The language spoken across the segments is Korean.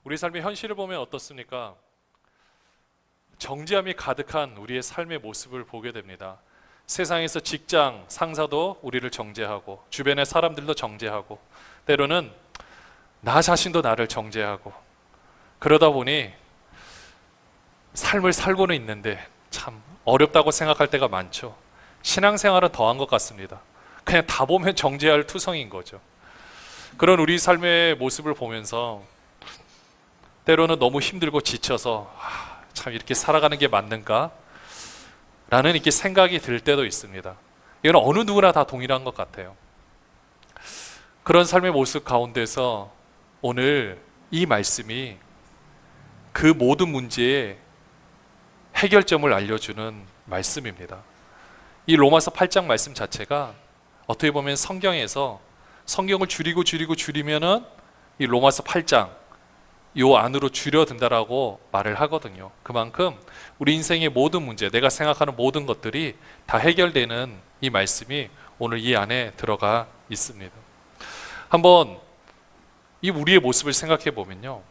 우리 삶의 현실을 보면 어떻습니까? 정죄함이 가득한 우리의 삶의 모습을 보게 됩니다. 세상에서 직장, 상사도 우리를 정죄하고 주변의 사람들도 정죄하고 때로는 나 자신도 나를 정죄하고 그러다 보니 삶을 살고는 있는데 참 어렵다고 생각할 때가 많죠. 신앙생활은 더한 것 같습니다. 그냥 다 보면 정죄할 투성인 거죠. 그런 우리 삶의 모습을 보면서 때로는 너무 힘들고 지쳐서 참 이렇게 살아가는 게 맞는가? 라는 이렇게 생각이 들 때도 있습니다. 이건 어느 누구나 다 동일한 것 같아요. 그런 삶의 모습 가운데서 오늘 이 말씀이 그 모든 문제의 해결점을 알려주는 말씀입니다. 이 로마서 8장 말씀 자체가 어떻게 보면 성경에서 성경을 줄이면은 이 로마서 8장 요 안으로 줄여든다라고 말을 하거든요. 그만큼 우리 인생의 모든 문제, 내가 생각하는 모든 것들이 다 해결되는 이 말씀이 오늘 이 안에 들어가 있습니다. 한번 이 우리의 모습을 생각해 보면요,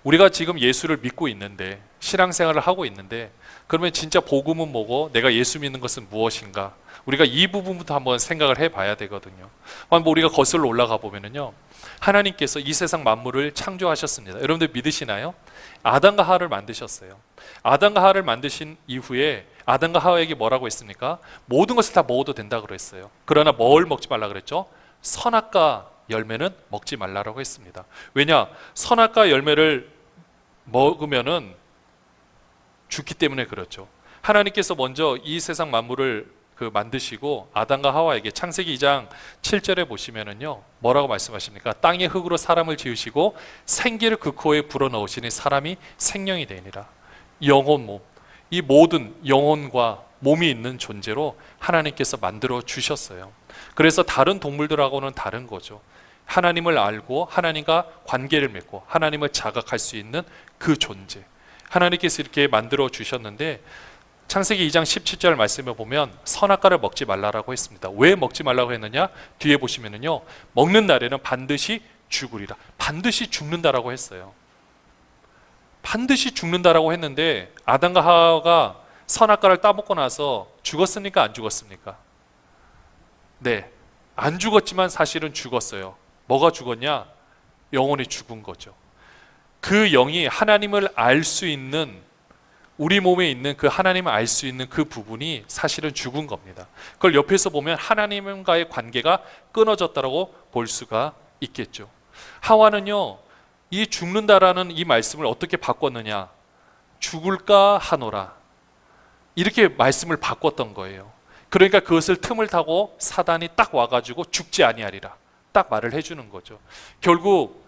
우리가 지금 예수를 믿고 있는데 신앙생활을 하고 있는데 그러면 진짜 복음은 뭐고 내가 예수 믿는 것은 무엇인가? 우리가 이 부분부터 한번 생각을 해봐야 되거든요. 한번 우리가 거슬러 올라가 보면은요, 하나님께서 이 세상 만물을 창조하셨습니다. 여러분들 믿으시나요? 아담과 하와를 만드셨어요. 아담과 하와를 만드신 이후에 아담과 하와에게 뭐라고 했습니까? 모든 것을 다 먹어도 된다고 그랬어요. 그러나 뭘 먹지 말라 그랬죠? 선악과 열매는 먹지 말라고 했습니다. 왜냐? 선악과 열매를 먹으면은 죽기 때문에 그렇죠. 하나님께서 먼저 이 세상 만물을 만드시고 아담과 하와에게 창세기 2장 7절에 보시면은요, 뭐라고 말씀하십니까? 땅의 흙으로 사람을 지으시고 생기를 그 코에 불어넣으시니 사람이 생명이 되니라. 영혼 몸, 이 모든 영혼과 몸이 있는 존재로 하나님께서 만들어 주셨어요. 그래서 다른 동물들하고는 다른 거죠. 하나님을 알고 하나님과 관계를 맺고 하나님을 자각할 수 있는 그 존재, 하나님께서 이렇게 만들어 주셨는데 창세기 2장 17절 말씀에 보면 선악과를 먹지 말라고 했습니다. 왜 먹지 말라고 했느냐? 뒤에 보시면은요, 먹는 날에는 반드시 죽으리라. 반드시 죽는다라고 했어요. 반드시 죽는다라고 했는데 아담과 하와가 선악과를 따먹고 나서 죽었습니까? 안 죽었습니까? 네, 안 죽었지만 사실은 죽었어요. 뭐가 죽었냐? 영혼이 죽은 거죠. 그 영이 하나님을 알 수 있는, 우리 몸에 있는 그 하나님을 알 수 있는 그 부분이 사실은 죽은 겁니다. 그걸 옆에서 보면 하나님과의 관계가 끊어졌다고 볼 수가 있겠죠. 하와는요, 이 죽는다라는 이 말씀을 어떻게 바꿨느냐? 죽을까 하노라, 이렇게 말씀을 바꿨던 거예요. 그러니까 그것을 틈을 타고 사단이 딱 와가지고 죽지 아니하리라 딱 말을 해주는 거죠. 결국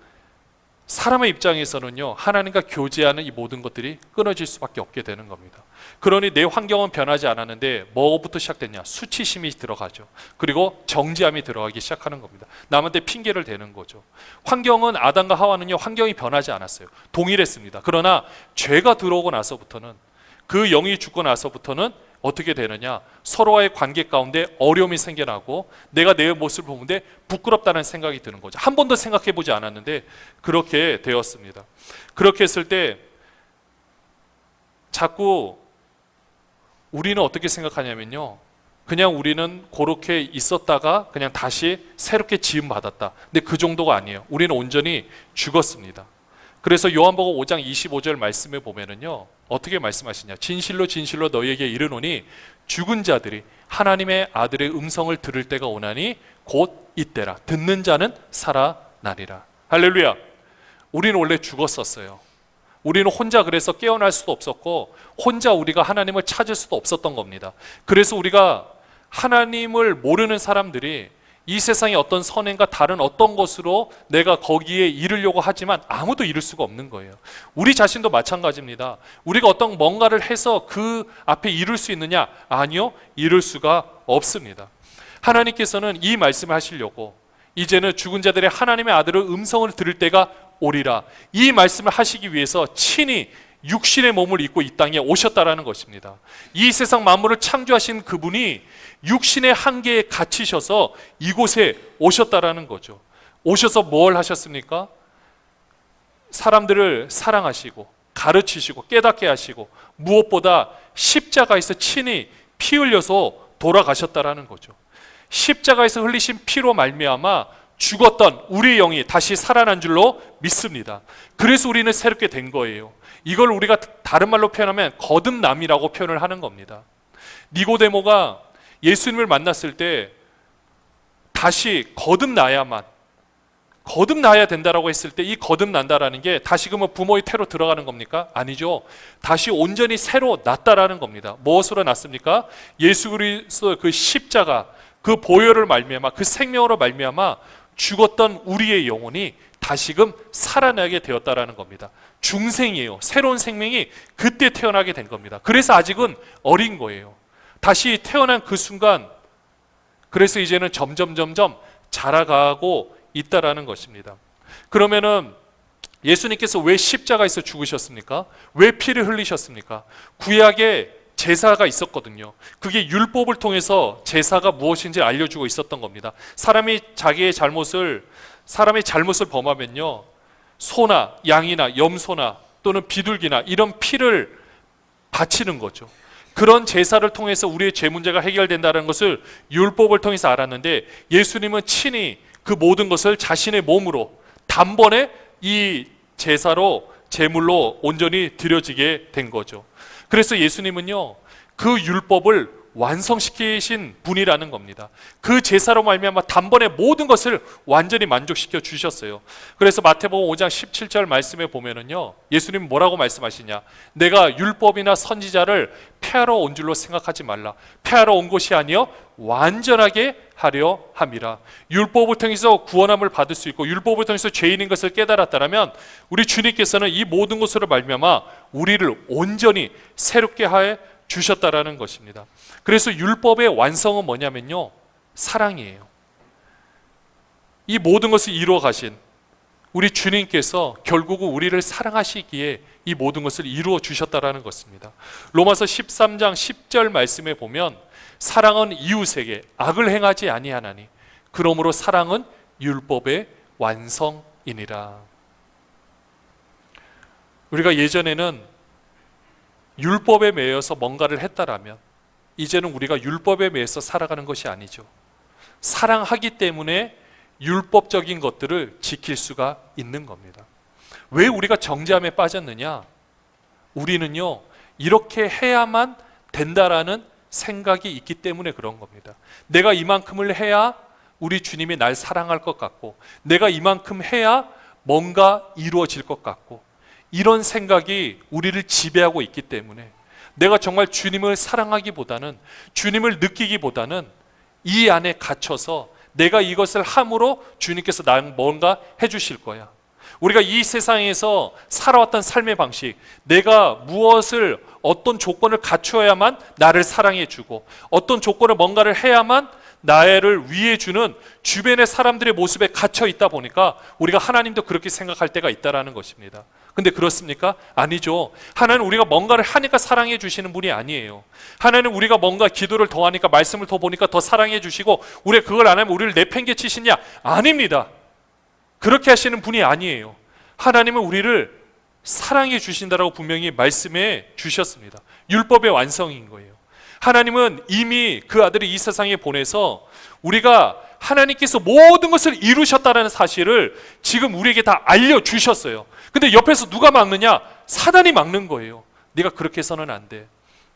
사람의 입장에서는요, 하나님과 교제하는 이 모든 것들이 끊어질 수밖에 없게 되는 겁니다. 그러니 내 환경은 변하지 않았는데 뭐부터 시작됐냐? 수치심이 들어가죠. 그리고 정죄함이 들어가기 시작하는 겁니다. 남한테 핑계를 대는 거죠. 환경은, 아담과 하와는요, 환경이 변하지 않았어요. 동일했습니다. 그러나 죄가 들어오고 나서부터는, 그 영이 죽고 나서부터는 어떻게 되느냐? 서로와의 관계 가운데 어려움이 생겨나고 내가 내 모습을 보는데 부끄럽다는 생각이 드는 거죠. 한 번도 생각해 보지 않았는데 그렇게 되었습니다. 그렇게 했을 때 자꾸 우리는 어떻게 생각하냐면요, 그냥 우리는 그렇게 있었다가 그냥 다시 새롭게 지음받았다. 근데 그 정도가 아니에요. 우리는 온전히 죽었습니다. 그래서 요한복음 5장 25절 말씀에 보면은요, 어떻게 말씀하시냐? 진실로 진실로 너희에게 이르노니 죽은 자들이 하나님의 아들의 음성을 들을 때가 오나니 곧 이때라. 듣는 자는 살아나리라. 할렐루야. 우리는 원래 죽었었어요. 우리는 혼자 그래서 깨어날 수도 없었고 혼자 우리가 하나님을 찾을 수도 없었던 겁니다. 그래서 우리가 하나님을 모르는 사람들이 이 세상의 어떤 선행과 다른 어떤 것으로 내가 거기에 이르려고 하지만 아무도 이룰 수가 없는 거예요. 우리 자신도 마찬가지입니다. 우리가 어떤 뭔가를 해서 그 앞에 이룰 수 있느냐? 아니요, 이룰 수가 없습니다. 하나님께서는 이 말씀을 하시려고 이제는 죽은 자들의 하나님의 아들의 음성을 들을 때가 오리라, 이 말씀을 하시기 위해서 친히 육신의 몸을 입고 이 땅에 오셨다라는 것입니다. 이 세상 만물을 창조하신 그분이 육신의 한계에 갇히셔서 이곳에 오셨다라는 거죠. 오셔서 뭘 하셨습니까? 사람들을 사랑하시고 가르치시고 깨닫게 하시고 무엇보다 십자가에서 친히 피 흘려서 돌아가셨다라는 거죠. 십자가에서 흘리신 피로 말미암아 죽었던 우리의 영이 다시 살아난 줄로 믿습니다. 그래서 우리는 새롭게 된 거예요. 이걸 우리가 다른 말로 표현하면 거듭남이라고 표현을 하는 겁니다. 니고데모가 예수님을 만났을 때 다시 거듭나야 된다라고 했을 때 이 거듭난다라는 게 다시금은 부모의 태로 들어가는 겁니까? 아니죠. 다시 온전히 새로 났다라는 겁니다. 무엇으로 났습니까? 예수 그리스도 그 십자가, 그 보혈을 말미암아, 그 생명으로 말미암아 죽었던 우리의 영혼이 다시금 살아나게 되었다라는 겁니다. 중생이에요. 새로운 생명이 그때 태어나게 된 겁니다. 그래서 아직은 어린 거예요. 다시 태어난 그 순간, 그래서 이제는 점점 자라가고 있다라는 것입니다. 그러면은 예수님께서 왜 십자가에서 죽으셨습니까? 왜 피를 흘리셨습니까? 구약에 제사가 있었거든요. 그게 율법을 통해서 제사가 무엇인지 알려주고 있었던 겁니다. 사람이 잘못을 범하면요, 소나 양이나 염소나 또는 비둘기나 이런 피를 바치는 거죠. 그런 제사를 통해서 우리의 죄 문제가 해결된다는 것을 율법을 통해서 알았는데, 예수님은 친히 그 모든 것을 자신의 몸으로 단번에 이 제사로 제물로 온전히 드려지게 된 거죠. 그래서 예수님은요, 그 율법을 완성시키신 분이라는 겁니다. 그 제사로 말미암아 단번에 모든 것을 완전히 만족시켜 주셨어요. 그래서 마태복음 5장 17절 말씀에 보면은요, 예수님 뭐라고 말씀하시냐? 내가 율법이나 선지자를 폐하러 온 줄로 생각하지 말라. 폐하러 온 것이 아니요 완전하게 하려 함이라. 율법을 통해서 구원함을 받을 수 있고 율법을 통해서 죄인인 것을 깨달았다면 우리 주님께서는 이 모든 것으로 말미암아 우리를 온전히 새롭게 해 주셨다라는 것입니다. 그래서 율법의 완성은 뭐냐면요, 사랑이에요. 이 모든 것을 이루어 가신 우리 주님께서 결국은 우리를 사랑하시기에 이 모든 것을 이루어 주셨다라는 것입니다. 로마서 13장 10절 말씀에 보면 사랑은 이웃에게 악을 행하지 아니하나니 그러므로 사랑은 율법의 완성이니라. 우리가 예전에는 율법에 매여서 뭔가를 했다라면 이제는 우리가 율법에 매여서 살아가는 것이 아니죠. 사랑하기 때문에 율법적인 것들을 지킬 수가 있는 겁니다. 왜 우리가 정죄함에 빠졌느냐? 우리는요, 이렇게 해야만 된다라는 생각이 있기 때문에 그런 겁니다. 내가 이만큼을 해야 우리 주님이 날 사랑할 것 같고, 내가 이만큼 해야 뭔가 이루어질 것 같고, 이런 생각이 우리를 지배하고 있기 때문에 내가 정말 주님을 사랑하기보다는, 주님을 느끼기보다는 이 안에 갇혀서 내가 이것을 함으로 주님께서 나를 뭔가 해주실 거야. 우리가 이 세상에서 살아왔던 삶의 방식, 내가 무엇을, 어떤 조건을 갖추어야만 나를 사랑해주고 어떤 조건을 뭔가를 해야만 나를 위해주는 주변의 사람들의 모습에 갇혀 있다 보니까 우리가 하나님도 그렇게 생각할 때가 있다라는 것입니다. 근데 그렇습니까? 아니죠. 하나님은 우리가 뭔가를 하니까 사랑해 주시는 분이 아니에요. 하나님은 우리가 뭔가 기도를 더 하니까, 말씀을 더 보니까 더 사랑해 주시고 우리가 그걸 안 하면 우리를 내팽개치시냐? 아닙니다. 그렇게 하시는 분이 아니에요. 하나님은 우리를 사랑해 주신다라고 분명히 말씀해 주셨습니다. 율법의 완성인 거예요. 하나님은 이미 그 아들을 이 세상에 보내서 우리가 하나님께서 모든 것을 이루셨다는 사실을 지금 우리에게 다 알려주셨어요. 근데 옆에서 누가 막느냐? 사단이 막는 거예요. 네가 그렇게 해서는 안 돼.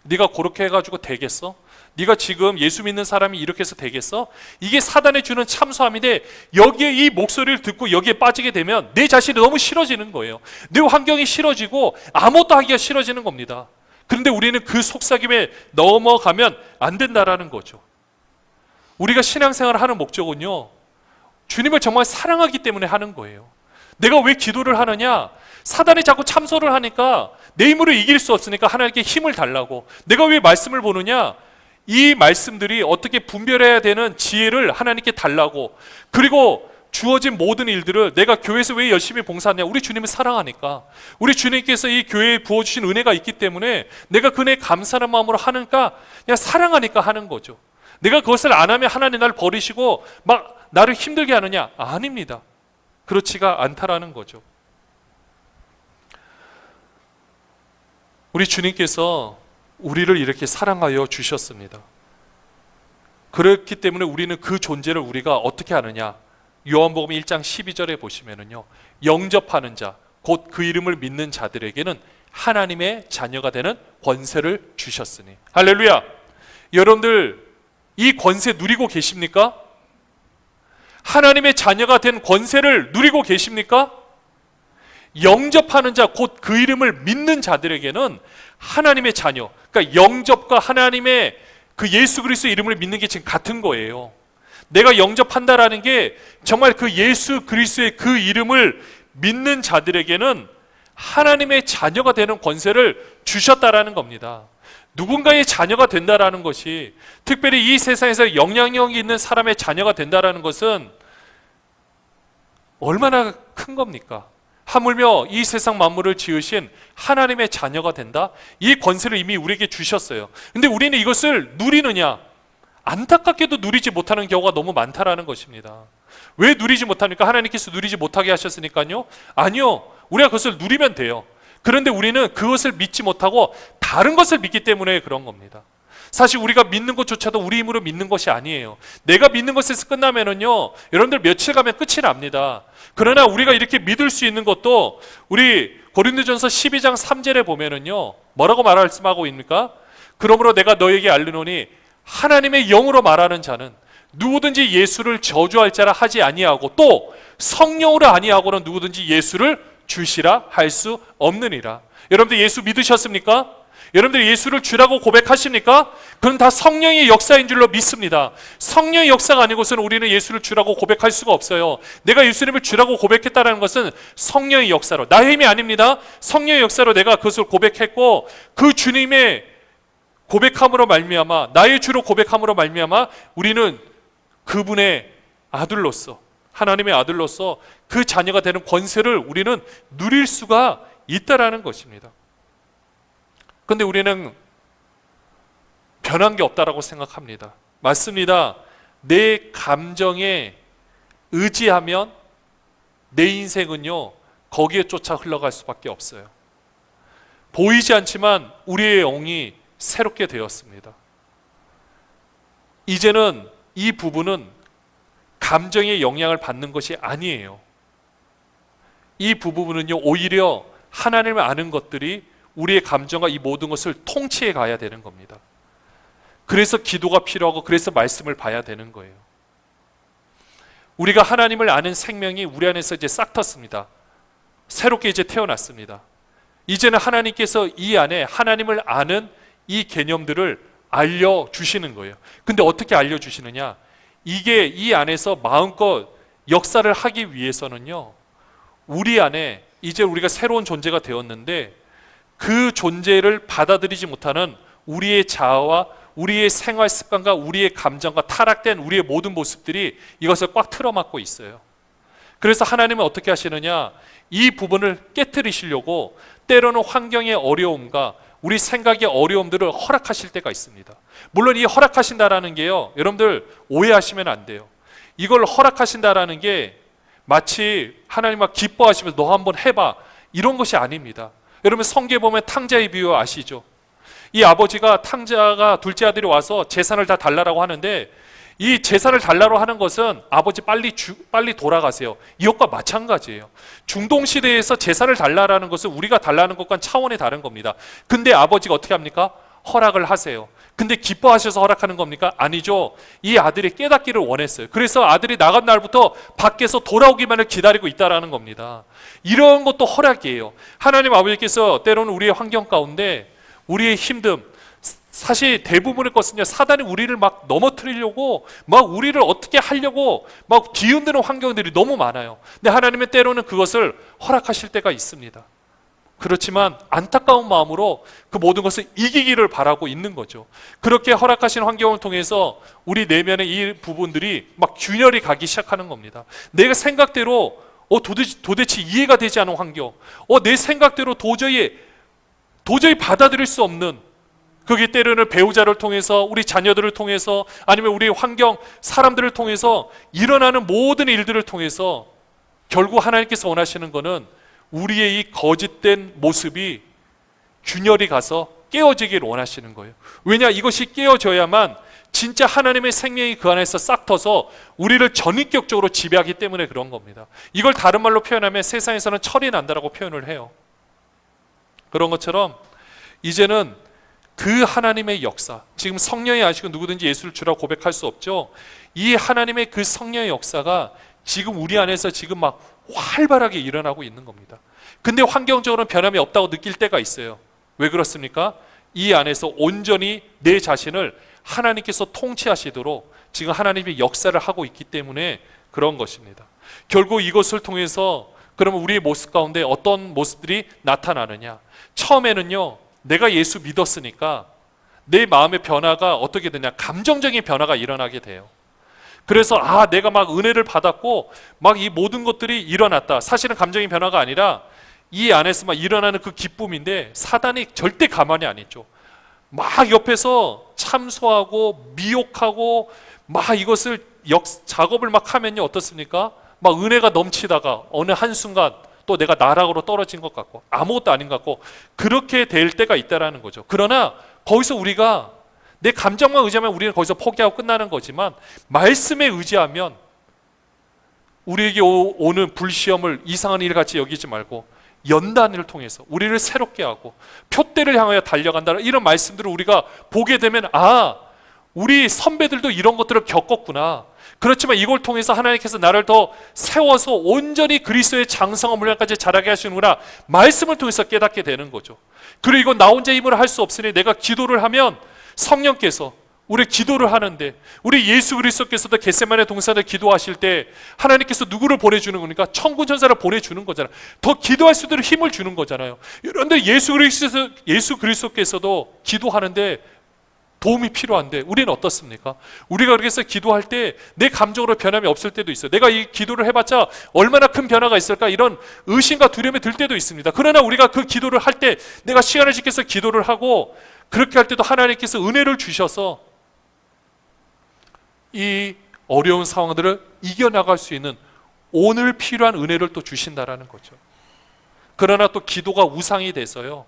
네가 그렇게 해가지고 되겠어? 네가 지금 예수 믿는 사람이 이렇게 해서 되겠어? 이게 사단이 주는 참소함인데, 여기에 이 목소리를 듣고 여기에 빠지게 되면 내 자신이 너무 싫어지는 거예요. 내 환경이 싫어지고 아무것도 하기가 싫어지는 겁니다. 그런데 우리는 그 속삭임에 넘어가면 안 된다라는 거죠. 우리가 신앙생활을 하는 목적은요, 주님을 정말 사랑하기 때문에 하는 거예요. 내가 왜 기도를 하느냐? 사단이 자꾸 참소를 하니까 내 힘으로 이길 수 없으니까 하나님께 힘을 달라고. 내가 왜 말씀을 보느냐? 이 말씀들이 어떻게 분별해야 되는 지혜를 하나님께 달라고. 그리고 주어진 모든 일들을, 내가 교회에서 왜 열심히 봉사하냐? 우리 주님을 사랑하니까. 우리 주님께서 이 교회에 부어주신 은혜가 있기 때문에 내가 그 은혜에 감사하는 마음으로 하니까, 그냥 사랑하니까 하는 거죠. 내가 그것을 안 하면 하나님 나를 버리시고 막 나를 힘들게 하느냐? 아닙니다. 그렇지가 않다라는 거죠. 우리 주님께서 우리를 이렇게 사랑하여 주셨습니다. 그렇기 때문에 우리는 그 존재를 우리가 어떻게 하느냐? 요한복음 1장 12절에 보시면은요, 영접하는 자, 곧 그 이름을 믿는 자들에게는 하나님의 자녀가 되는 권세를 주셨으니. 할렐루야! 여러분들 이 권세 누리고 계십니까? 하나님의 자녀가 된 권세를 누리고 계십니까? 영접하는 자, 곧 그 이름을 믿는 자들에게는 하나님의 자녀, 그러니까 영접과 하나님의 그 예수 그리스도의 이름을 믿는 게 지금 같은 거예요. 내가 영접한다라는 게 정말 그 예수 그리스도의 그 이름을 믿는 자들에게는 하나님의 자녀가 되는 권세를 주셨다라는 겁니다. 누군가의 자녀가 된다라는 것이, 특별히 이 세상에서 영향력이 있는 사람의 자녀가 된다라는 것은 얼마나 큰 겁니까? 하물며 이 세상 만물을 지으신 하나님의 자녀가 된다? 이 권세를 이미 우리에게 주셨어요. 근데 우리는 이것을 누리느냐? 안타깝게도 누리지 못하는 경우가 너무 많다라는 것입니다. 왜 누리지 못합니까? 하나님께서 누리지 못하게 하셨으니까요? 아니요. 우리가 그것을 누리면 돼요. 그런데 우리는 그것을 믿지 못하고 다른 것을 믿기 때문에 그런 겁니다. 사실 우리가 믿는 것조차도 우리 힘으로 믿는 것이 아니에요. 내가 믿는 것에서 끝나면은요, 여러분들 며칠 가면 끝이 납니다. 그러나 우리가 이렇게 믿을 수 있는 것도 우리 고린도전서 12장 3절에 보면은요, 뭐라고 말씀하고 있습니까? 그러므로 내가 너에게 알르노니 하나님의 영으로 말하는 자는 누구든지 예수를 저주할 자라 하지 아니하고 또 성령으로 아니하고는 누구든지 예수를 주시라 할 수 없느니라. 여러분들 예수 믿으셨습니까? 여러분들 예수를 주라고 고백하십니까? 그건 다 성령의 역사인 줄로 믿습니다. 성령의 역사가 아니고서는 우리는 예수를 주라고 고백할 수가 없어요. 내가 예수님을 주라고 고백했다는 것은 성령의 역사로, 나의 힘이 아닙니다. 성령의 역사로 내가 그것을 고백했고, 그 주님의 고백함으로 말미암아, 나의 주로 고백함으로 말미암아 우리는 그분의 아들로서, 하나님의 아들로서 그 자녀가 되는 권세를 우리는 누릴 수가 있다라는 것입니다. 그런데 우리는 변한 게 없다라고 생각합니다. 맞습니다. 내 감정에 의지하면 내 인생은요, 거기에 쫓아 흘러갈 수밖에 없어요. 보이지 않지만 우리의 영이 새롭게 되었습니다. 이제는 이 부분은 감정의 영향을 받는 것이 아니에요. 이 부분은요, 오히려 하나님을 아는 것들이 우리의 감정과 이 모든 것을 통치해 가야 되는 겁니다. 그래서 기도가 필요하고, 그래서 말씀을 봐야 되는 거예요. 우리가 하나님을 아는 생명이 우리 안에서 이제 싹 텄습니다. 새롭게 이제 태어났습니다. 이제는 하나님께서 이 안에 하나님을 아는 이 개념들을 알려주시는 거예요. 근데 어떻게 알려주시느냐? 이게 이 안에서 마음껏 역사를 하기 위해서는요, 우리 안에 이제 우리가 새로운 존재가 되었는데 그 존재를 받아들이지 못하는 우리의 자아와 우리의 생활 습관과 우리의 감정과 타락된 우리의 모든 모습들이 이것을 꽉 틀어막고 있어요. 그래서 하나님은 어떻게 하시느냐? 이 부분을 깨트리시려고 때로는 환경의 어려움과 우리 생각의 어려움들을 허락하실 때가 있습니다. 물론 이 허락하신다라는 게요, 여러분들 오해하시면 안 돼요. 이걸 허락하신다라는 게 마치 하나님과 기뻐하시면서 너 한번 해봐, 이런 것이 아닙니다. 여러분 성경에 보면 탕자의 비유 아시죠? 이 아버지가 탕자가 둘째 아들이 와서 재산을 다 달라고 하는데, 이 재산을 달라고 하는 것은 아버지 빨리 돌아가세요, 이것과 마찬가지예요. 중동시대에서 재산을 달라는 것은 우리가 달라는 것과는 차원이 다른 겁니다. 근데 아버지가 어떻게 합니까? 허락을 하세요. 근데 기뻐하셔서 허락하는 겁니까? 아니죠. 이 아들이 깨닫기를 원했어요. 그래서 아들이 나간 날부터 밖에서 돌아오기만을 기다리고 있다라는 겁니다. 이런 것도 허락이에요. 하나님 아버지께서 때로는 우리의 환경 가운데 우리의 힘듦, 사실 대부분의 것은요, 사단이 우리를 막 넘어뜨리려고 막 우리를 어떻게 하려고 막 뒤흔드는 환경들이 너무 많아요. 근데 하나님은 때로는 그것을 허락하실 때가 있습니다. 그렇지만 안타까운 마음으로 그 모든 것을 이기기를 바라고 있는 거죠. 그렇게 허락하신 환경을 통해서 우리 내면의 이 부분들이 막 균열이 가기 시작하는 겁니다. 내가 생각대로 도대체 이해가 되지 않은 환경, 내 생각대로 도저히 받아들일 수 없는, 그게 때로는 배우자를 통해서, 우리 자녀들을 통해서, 아니면 우리 환경 사람들을 통해서 일어나는 모든 일들을 통해서 결국 하나님께서 원하시는 것은 우리의 이 거짓된 모습이 균열이 가서 깨어지기를 원하시는 거예요. 왜냐? 이것이 깨어져야만 진짜 하나님의 생명이 그 안에서 싹 터서 우리를 전인격적으로 지배하기 때문에 그런 겁니다. 이걸 다른 말로 표현하면 세상에서는 철이 난다라고 표현을 해요. 그런 것처럼 이제는 그 하나님의 역사, 지금 성령이 아시고 누구든지 예수를 주라고 고백할 수 없죠. 이 하나님의 그 성령의 역사가 지금 우리 안에서 지금 막 활발하게 일어나고 있는 겁니다. 근데 환경적으로는 변함이 없다고 느낄 때가 있어요. 왜 그렇습니까? 이 안에서 온전히 내 자신을 하나님께서 통치하시도록 지금 하나님의 역사를 하고 있기 때문에 그런 것입니다. 결국 이것을 통해서 그러면 우리의 모습 가운데 어떤 모습들이 나타나느냐? 처음에는요, 내가 예수 믿었으니까 내 마음의 변화가 어떻게 되냐? 감정적인 변화가 일어나게 돼요. 그래서 내가 막 은혜를 받았고 막 이 모든 것들이 일어났다. 사실은 감정의 변화가 아니라 이 안에서 막 일어나는 그 기쁨인데 사단이 절대 가만히 안 있죠. 막 옆에서 참소하고 미혹하고 막 이것을 작업을 막 하면요, 어떻습니까? 막 은혜가 넘치다가 어느 한순간 또 내가 나락으로 떨어진 것 같고 아무것도 아닌 것 같고 그렇게 될 때가 있다라는 거죠. 그러나 거기서 우리가 내 감정만 의지하면 우리는 거기서 포기하고 끝나는 거지만 말씀에 의지하면 우리에게 오는 불시험을 이상한 일 같이 여기지 말고 연단을 통해서 우리를 새롭게 하고 표대를 향하여 달려간다는 이런 말씀들을 우리가 보게 되면 우리 선배들도 이런 것들을 겪었구나. 그렇지만 이걸 통해서 하나님께서 나를 더 세워서 온전히 그리스도의 장성한 분량까지 자라게 하시는구나. 말씀을 통해서 깨닫게 되는 거죠. 그리고 이건 나 혼자 힘으로 할 수 없으니 내가 기도를 하면 성령께서 우리 기도를 하는데 우리 예수 그리스도께서도 겟세마네 동산에 기도하실 때 하나님께서 누구를 보내주는 겁니까? 천군 천사를 보내주는 거잖아요. 더 기도할 수 있도록 힘을 주는 거잖아요. 그런데 예수 그리스도께서도 기도하는데 도움이 필요한데 우리는 어떻습니까? 우리가 그렇게 해서 기도할 때 내 감정으로 변함이 없을 때도 있어요. 내가 이 기도를 해봤자 얼마나 큰 변화가 있을까 이런 의심과 두려움이 들 때도 있습니다. 그러나 우리가 그 기도를 할 때 내가 시간을 지켜서 기도를 하고 그렇게 할 때도 하나님께서 은혜를 주셔서 이 어려운 상황들을 이겨나갈 수 있는 오늘 필요한 은혜를 또 주신다라는 거죠. 그러나 또 기도가 우상이 돼서요,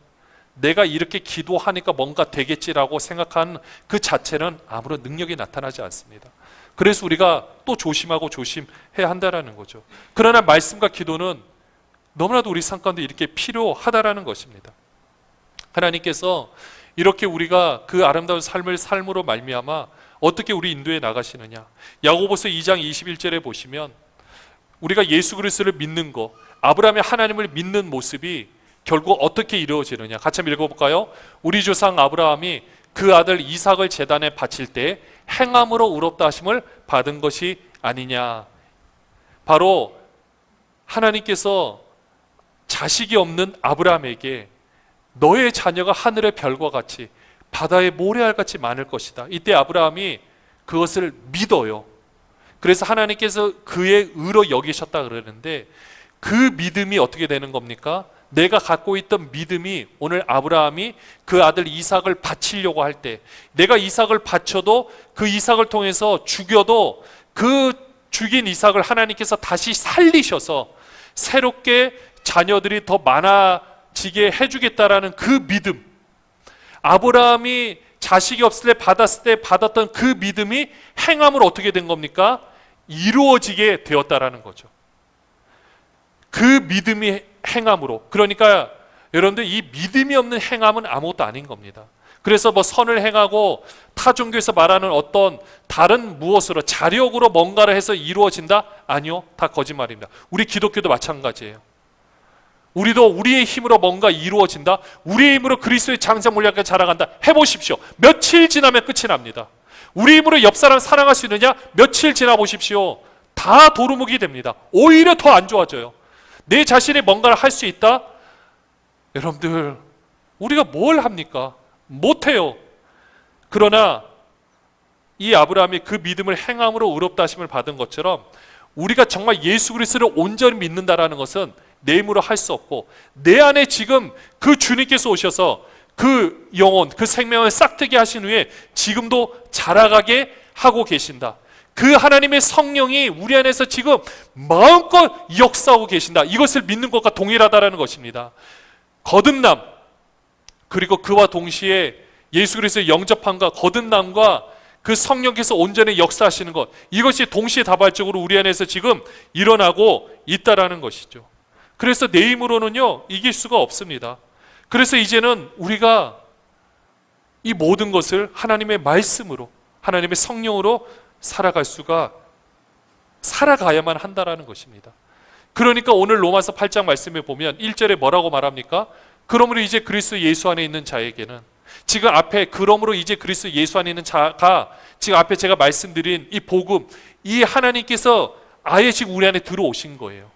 내가 이렇게 기도하니까 뭔가 되겠지라고 생각하는 그 자체는 아무런 능력이 나타나지 않습니다. 그래서 우리가 또 조심하고 조심해야 한다라는 거죠. 그러나 말씀과 기도는 너무나도 우리 삶 가운데 이렇게 필요하다라는 것입니다. 하나님께서 이렇게 우리가 그 아름다운 삶으로 말미암아 어떻게 우리 인도해 나가시느냐. 야고보서 2장 21절에 보시면 우리가 예수 그리스도를 믿는 거, 아브라함의 하나님을 믿는 모습이 결국 어떻게 이루어지느냐. 같이 한번 읽어볼까요? 우리 조상 아브라함이 그 아들 이삭을 제단에 바칠 때 행함으로 의롭다 하심을 받은 것이 아니냐. 바로 하나님께서 자식이 없는 아브라함에게 너의 자녀가 하늘의 별과 같이 바다의 모래알같이 많을 것이다. 이때 아브라함이 그것을 믿어요. 그래서 하나님께서 그의 의로 여기셨다 그러는데 그 믿음이 어떻게 되는 겁니까? 내가 갖고 있던 믿음이 오늘 아브라함이 그 아들 이삭을 바치려고 할 때 내가 이삭을 바쳐도 그 이삭을 통해서 죽여도 그 죽인 이삭을 하나님께서 다시 살리셔서 새롭게 자녀들이 더 많아지게 해주겠다라는 그 믿음, 아브라함이 자식이 없을 때 받았던 그 믿음이 행함으로 어떻게 된 겁니까? 이루어지게 되었다라는 거죠. 그 믿음이 행함으로. 그러니까 여러분들 이 믿음이 없는 행함은 아무것도 아닌 겁니다. 그래서 뭐 선을 행하고 타 종교에서 말하는 어떤 다른 무엇으로 자력으로 뭔가를 해서 이루어진다? 아니요, 다 거짓말입니다. 우리 기독교도 마찬가지예요. 우리도 우리의 힘으로 뭔가 이루어진다, 우리의 힘으로 그리스도의 장성 물량까지 자라간다 해보십시오. 며칠 지나면 끝이 납니다. 우리 힘으로 옆 사람 사랑할 수 있느냐? 며칠 지나 보십시오. 다 도루묵이 됩니다. 오히려 더 안 좋아져요. 내 자신이 뭔가를 할 수 있다? 여러분들, 우리가 뭘 합니까? 못해요. 그러나 이 아브라함이 그 믿음을 행함으로 의롭다 하심을 받은 것처럼 우리가 정말 예수 그리스도를 온전히 믿는다라는 것은 내 힘으로 할 수 없고 내 안에 지금 그 주님께서 오셔서 그 영혼, 그 생명을 싹트게 하신 후에 지금도 자라가게 하고 계신다. 그 하나님의 성령이 우리 안에서 지금 마음껏 역사하고 계신다. 이것을 믿는 것과 동일하다라는 것입니다. 거듭남, 그리고 그와 동시에 예수 그리스도의 영접함과 거듭남과 그 성령께서 온전히 역사하시는 것, 이것이 동시에 다발적으로 우리 안에서 지금 일어나고 있다라는 것이죠. 그래서 내 힘으로는요 이길 수가 없습니다. 그래서 이제는 우리가 이 모든 것을 하나님의 말씀으로, 하나님의 성령으로 살아가야만 한다라는 것입니다. 그러니까 오늘 로마서 8장 말씀에 보면 1절에 뭐라고 말합니까? 그러므로 이제 그리스도 예수 안에 있는 자에게는, 지금 앞에 그러므로 이제 그리스도 예수 안에 있는 자가, 지금 앞에 제가 말씀드린 이 복음, 이 하나님께서 아예 지금 우리 안에 들어오신 거예요.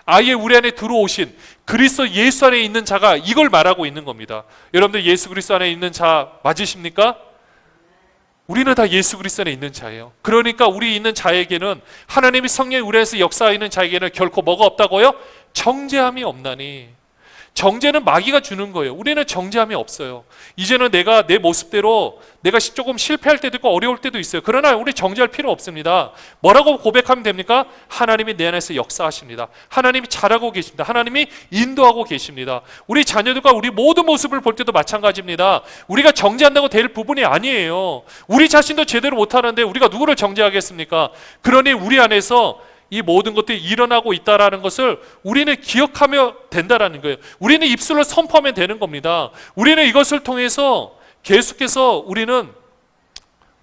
아예 우리 안에 들어오신 그리스도 예수 안에 있는 자가 이걸 말하고 있는 겁니다. 여러분들 예수 그리스도 안에 있는 자 맞으십니까? 우리는 다 예수 그리스도 안에 있는 자예요. 그러니까 우리 있는 자에게는, 하나님의 성령이 우리 안에서 역사하는 자에게는 결코 뭐가 없다고요? 정죄함이 없나니. 정죄는 마귀가 주는 거예요. 우리는 정죄함이 없어요. 이제는 내가 내 모습대로, 내가 조금 실패할 때도 있고 어려울 때도 있어요. 그러나 우리 정죄할 필요 없습니다. 뭐라고 고백하면 됩니까? 하나님이 내 안에서 역사하십니다. 하나님이 잘하고 계십니다. 하나님이 인도하고 계십니다. 우리 자녀들과 우리 모든 모습을 볼 때도 마찬가지입니다. 우리가 정죄한다고 될 부분이 아니에요. 우리 자신도 제대로 못하는데 우리가 누구를 정죄하겠습니까? 그러니 우리 안에서 이 모든 것들이 일어나고 있다라는 것을 우리는 기억하며 된다라는 거예요. 우리는 입술로 선포하면 되는 겁니다. 우리는 이것을 통해서 계속해서 우리는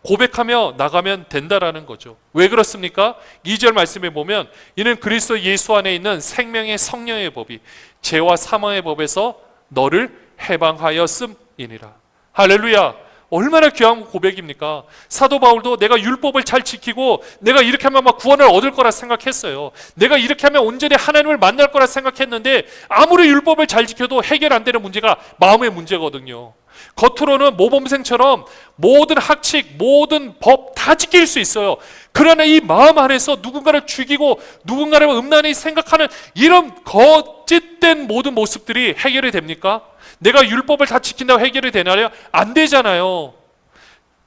고백하며 나가면 된다라는 거죠. 왜 그렇습니까? 2절 말씀에 보면 이는 그리스도 예수 안에 있는 생명의 성령의 법이 죄와 사망의 법에서 너를 해방하였음이니라. 할렐루야. 얼마나 귀한 고백입니까? 사도 바울도 내가 율법을 잘 지키고 내가 이렇게 하면 막 구원을 얻을 거라 생각했어요. 내가 이렇게 하면 온전히 하나님을 만날 거라 생각했는데 아무리 율법을 잘 지켜도 해결 안 되는 문제가 마음의 문제거든요. 겉으로는 모범생처럼 모든 학칙, 모든 법 다 지킬 수 있어요. 그러나 이 마음 안에서 누군가를 죽이고 누군가를 음란히 생각하는 이런 거짓된 모든 모습들이 해결이 됩니까? 내가 율법을 다 지킨다고 해결이 되나요? 안 되잖아요.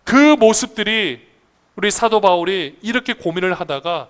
그 모습들이 우리 사도 바울이 이렇게 고민을 하다가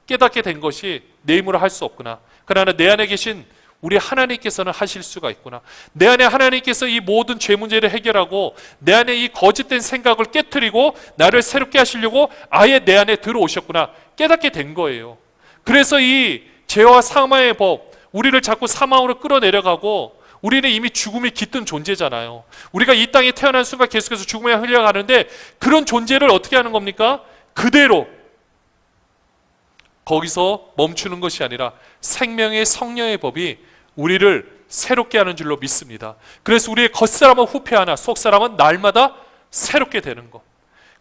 깨닫게 된 것이 내 힘으로 할 수 없구나. 그러나 내 안에 계신 우리 하나님께서는 하실 수가 있구나. 내 안에 하나님께서 이 모든 죄 문제를 해결하고 내 안에 이 거짓된 생각을 깨트리고 나를 새롭게 하시려고 아예 내 안에 들어오셨구나. 깨닫게 된 거예요. 그래서 이 죄와 사망의 법, 우리를 자꾸 사망으로 끌어내려가고 우리는 이미 죽음이 깃든 존재잖아요. 우리가 이 땅에 태어난 순간 계속해서 죽음에 흘려가는데 그런 존재를 어떻게 하는 겁니까? 그대로 거기서 멈추는 것이 아니라 생명의 성령의 법이 우리를 새롭게 하는 줄로 믿습니다. 그래서 우리의 겉사람은 후패하나 속사람은 날마다 새롭게 되는 것.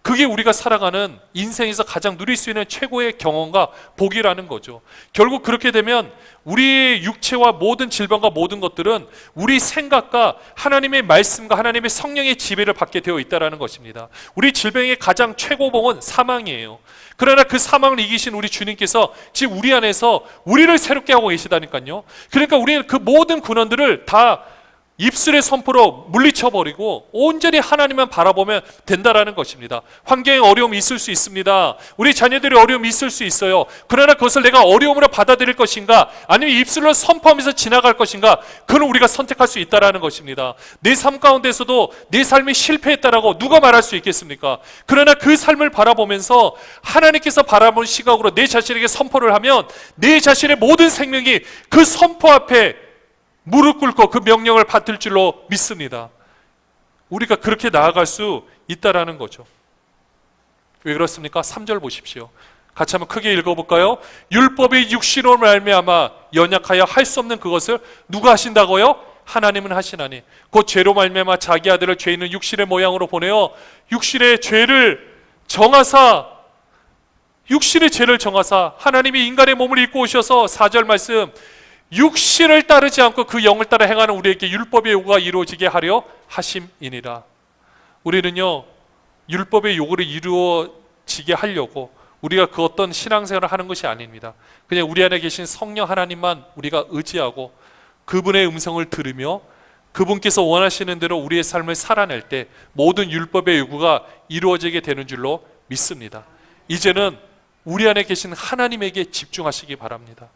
그게 우리가 살아가는 인생에서 가장 누릴 수 있는 최고의 경험과 복이라는 거죠. 결국 그렇게 되면 우리의 육체와 모든 질병과 모든 것들은 우리 생각과 하나님의 말씀과 하나님의 성령의 지배를 받게 되어 있다는 것입니다. 우리 질병의 가장 최고봉은 사망이에요. 그러나 그 사망을 이기신 우리 주님께서 지금 우리 안에서 우리를 새롭게 하고 계시다니까요. 그러니까 우리는 그 모든 근원들을 다 입술의 선포로 물리쳐버리고 온전히 하나님만 바라보면 된다라는 것입니다. 환경에 어려움이 있을 수 있습니다. 우리 자녀들이 어려움이 있을 수 있어요. 그러나 그것을 내가 어려움으로 받아들일 것인가 아니면 입술로 선포하면서 지나갈 것인가, 그건 우리가 선택할 수 있다라는 것입니다. 내 삶 가운데서도 내 삶이 실패했다라고 누가 말할 수 있겠습니까? 그러나 그 삶을 바라보면서 하나님께서 바라본 시각으로 내 자신에게 선포를 하면 내 자신의 모든 생명이 그 선포 앞에 무릎 꿇고 그 명령을 받을 줄로 믿습니다. 우리가 그렇게 나아갈 수 있다라는 거죠. 왜 그렇습니까? 3절 보십시오. 같이 한번 크게 읽어볼까요? 율법이 육신으로 말미암아 연약하여 할 수 없는 그것을 누가 하신다고요? 하나님은 하시나니 곧 죄로 말미암아 자기 아들을 죄 있는 육신의 모양으로 보내어 육신의 죄를 정하사 하나님이 인간의 몸을 입고 오셔서 4절 말씀, 육신을 따르지 않고 그 영을 따라 행하는 우리에게 율법의 요구가 이루어지게 하려 하심이니라. 우리는요 율법의 요구를 이루어지게 하려고 우리가 그 어떤 신앙생활을 하는 것이 아닙니다. 그냥 우리 안에 계신 성령 하나님만 우리가 의지하고 그분의 음성을 들으며 그분께서 원하시는 대로 우리의 삶을 살아낼 때 모든 율법의 요구가 이루어지게 되는 줄로 믿습니다. 이제는 우리 안에 계신 하나님에게 집중하시기 바랍니다.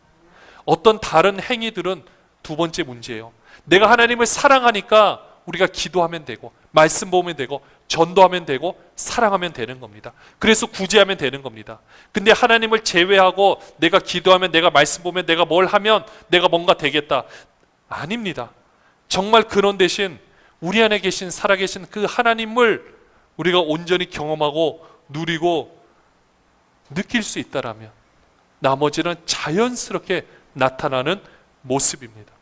어떤 다른 행위들은 두 번째 문제예요. 내가 하나님을 사랑하니까 우리가 기도하면 되고 말씀 보면 되고 전도하면 되고 사랑하면 되는 겁니다. 그래서 구제하면 되는 겁니다. 근데 하나님을 제외하고 내가 기도하면, 내가 말씀 보면, 내가 뭘 하면 내가 뭔가 되겠다. 아닙니다. 정말 그런 대신 우리 안에 계신 살아계신 그 하나님을 우리가 온전히 경험하고 누리고 느낄 수 있다라면 나머지는 자연스럽게 나타나는 모습입니다.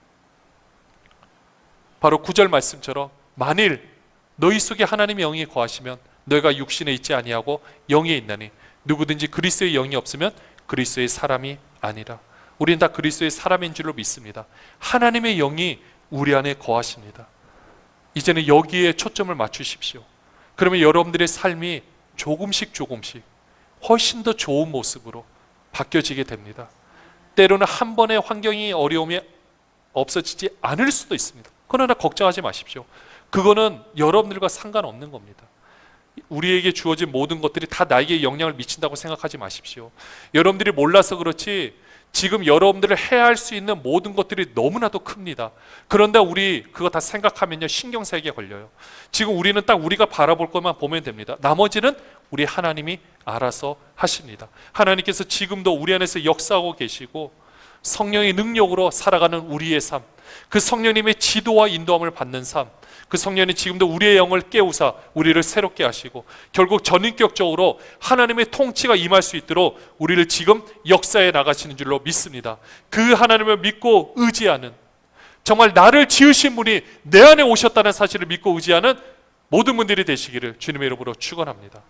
바로 9절 말씀처럼 만일 너희 속에 하나님의 영이 거하시면 너희가 육신에 있지 아니하고 영에 있나니 누구든지 그리스도의 영이 없으면 그리스도의 사람이 아니라. 우리는 다 그리스도의 사람인 줄로 믿습니다. 하나님의 영이 우리 안에 거하십니다. 이제는 여기에 초점을 맞추십시오. 그러면 여러분들의 삶이 조금씩 훨씬 더 좋은 모습으로 바뀌어지게 됩니다. 때로는 한 번의 환경이 어려움이 없어지지 않을 수도 있습니다. 그러나 걱정하지 마십시오. 그거는 여러분들과 상관없는 겁니다. 우리에게 주어진 모든 것들이 다 나에게 영향을 미친다고 생각하지 마십시오. 여러분들이 몰라서 그렇지 지금 여러분들을 해할 수 있는 모든 것들이 너무나도 큽니다. 그런데 우리 그거 다 생각하면요 신경쓰이게 걸려요. 지금 우리는 딱 우리가 바라볼 것만 보면 됩니다. 나머지는 우리 하나님이 알아서 하십니다. 하나님께서 지금도 우리 안에서 역사하고 계시고 성령의 능력으로 살아가는 우리의 삶, 그 성령님의 지도와 인도함을 받는 삶, 그 성령이 지금도 우리의 영을 깨우사 우리를 새롭게 하시고 결국 전인격적으로 하나님의 통치가 임할 수 있도록 우리를 지금 역사해 나가시는 줄로 믿습니다. 그 하나님을 믿고 의지하는, 정말 나를 지으신 분이 내 안에 오셨다는 사실을 믿고 의지하는 모든 분들이 되시기를 주님의 이름으로 축원합니다.